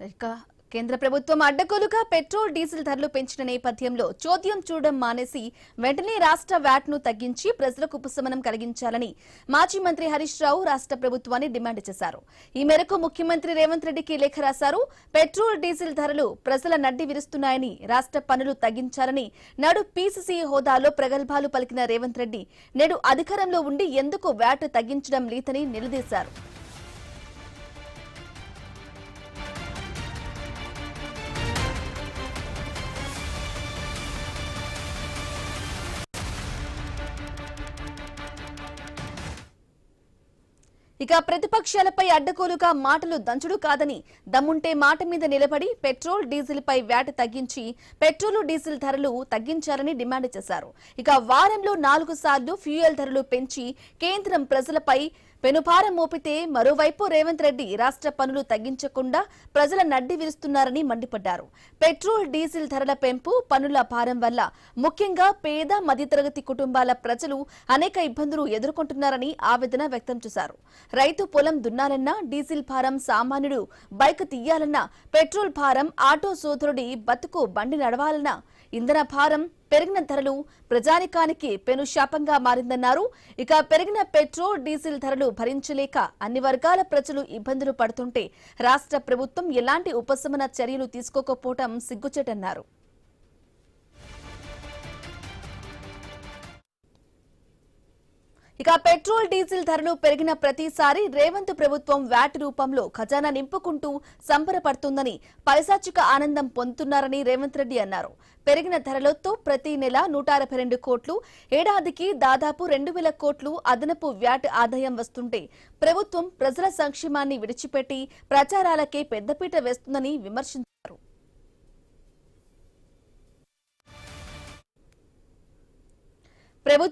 ఇక కేంద్ర ప్రభుత్వం అడ్డగోలుగా పెట్రోల్ డీజిల్ ధరలు పెంచిన నేపథ్యంలో చోద్యం చూడడం మానేసి వెంటనే రాష్ట్ర వ్యాట్ ను తగ్గించి ప్రజలకు ఉపశమనం కలిగించాలని మాజీ మంత్రి హరీష్ రావు రాష్ట్ర ప్రభుత్వాన్ని డిమాండ్ చేశారు. ఈ మేరకు ముఖ్యమంత్రి రేవంత్ రెడ్డికి లేఖ రాశారు. పెట్రోల్ డీజిల్ ధరలు ప్రజల నడ్డి విరుస్తున్నాయని, రాష్ట్ర పన్నులు తగ్గించాలని నాడు పీసీసీ హోదాలో ప్రగల్భాలు పలికిన రేవంత్ రెడ్డి నేడు అధికారంలో ఉండి ఎందుకు వ్యాట్ తగ్గించడం లేదని నిలదీశారు. ఇక ప్రతిపక్షాలపై అడ్డగోలుగా మాటలు దంచుడు కాదని, దమ్ముంటే మాట మీద నిలబడి పెట్రోల్ డీజిల్ పై వ్యాట్ తగ్గించి పెట్రోల్ డీజిల్ ధరలు తగ్గించాలని డిమాండ్ చేశారు. ఇక వారంలో 4 సార్లు ఫ్యూయల్ ధరలు పెంచి కేంద్రం ప్రజలపై పెనుభారం మోపితే మరోవైపు రేవంత్ రెడ్డి రాష్ట్ర పన్నులు తగ్గించకుండా ప్రజల నడ్డి విరుస్తున్నారని మండిపడ్డారు. పెట్రోల్ డీజిల్ ధరల పెంపు, పన్నుల భారం వల్ల ముఖ్యంగా పేద మధ్యతరగతి కుటుంబాల ప్రజలు అనేక ఇబ్బందులు ఎదుర్కొంటున్నారని ఆవేదన వ్యక్తం చేశారు. రైతు పొలం దున్నాలన్నా డీజిల్ భారం, సామాన్యుడు బైక్ తీయాలన్నా పెట్రోల్ భారం, ఆటో సోదరుడి బతుకు బండి నడవాలన్నా ఇంధన భారం, పెరిగిన ధరలు ప్రజానికానికి పెను శాపంగా మారిందన్నారు. ఇక పెరిగిన పెట్రోల్ డీజిల్ ధరలు భరించలేక అన్ని వర్గాల ప్రజలు ఇబ్బందులు పడుతుంటే రాష్ట్ర ప్రభుత్వం ఎలాంటి ఉపశమన చర్యలు తీసుకోకపోవడం సిగ్గుచేటన్నారు. ఇక పెట్రోల్ డీజిల్ ధరలు పెరిగిన ప్రతిసారి రేవంత్ ప్రభుత్వం వ్యాట్ రూపంలో ఖజానా నింపుకుంటూ సంబరపడుతుందని, పైశాచిక ఆనందం పొందుతున్నారని రేవంత్ రెడ్డి అన్నారు. పెరిగిన ధరలతో ప్రతి నెల 162 కోట్లు, ఏడాదికి దాదాపు 2000 కోట్లు అదనపు వ్యాట్ ఆదాయం వస్తుంటే ప్రభుత్వం ప్రజల సంక్షేమాన్ని విడిచిపెట్టి ప్రచారాలకే పెద్దపీట వేస్తుందని విమర్శించారు. ప్రభుత్వం